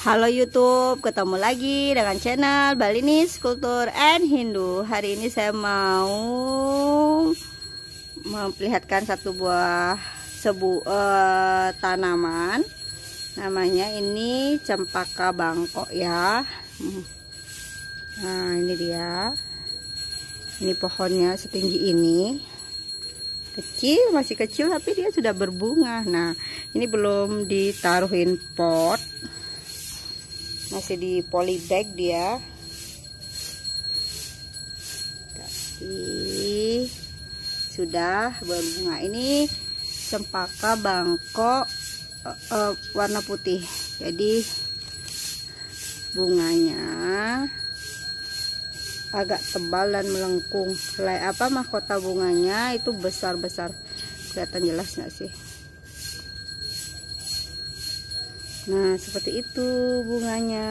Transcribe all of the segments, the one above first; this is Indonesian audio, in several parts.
Halo YouTube, ketemu lagi dengan channel Balinese Culture and Hindu. Hari ini saya mau memperlihatkan satu buah tanaman. Namanya ini cempaka bangkok ya. Nah ini dia. Ini pohonnya setinggi ini. Kecil, masih kecil tapi dia sudah berbunga. Nah ini belum ditaruhin pot, masih di polybag dia, tapi sudah berbunga. Ini cempaka bangkok warna putih, jadi bunganya agak tebal dan melengkung. Mahkota bunganya itu besar-besar. Kelihatan jelas nggak sih? Nah seperti itu bunganya.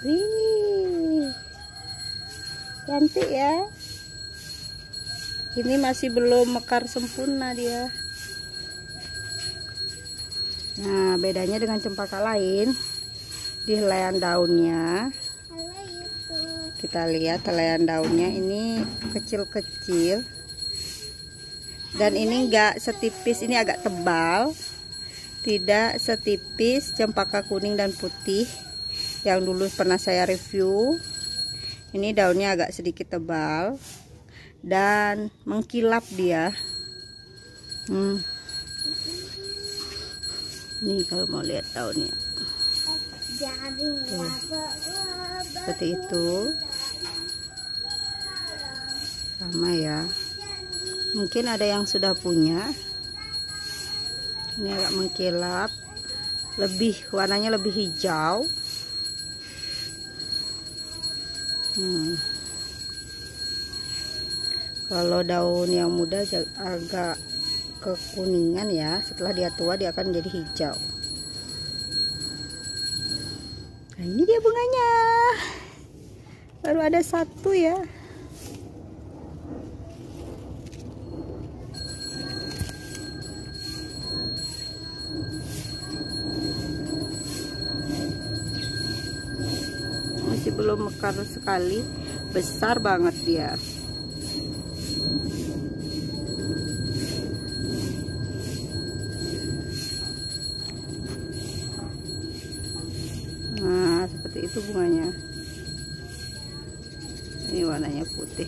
Wih, cantik ya. Ini masih belum mekar sempurna dia. Nah bedanya dengan cempaka lain, di helaian daunnya, kita lihat helaian daunnya ini kecil-kecil, dan ini enggak setipis, ini agak tebal, tidak setipis cempaka kuning dan putih yang dulu pernah saya review. Ini daunnya agak sedikit tebal dan mengkilap dia. Nih kalau mau lihat daunnya tuh, seperti itu sama ya. Mungkin ada yang sudah punya. Ini agak mengkilap, warnanya lebih hijau. Kalau daun yang muda agak kekuningan ya, setelah dia tua dia akan jadi hijau. Nah ini dia bunganya, baru ada satu ya. Masih belum mekar sekali, besar banget dia. Nah seperti itu bunganya. Ini warnanya putih.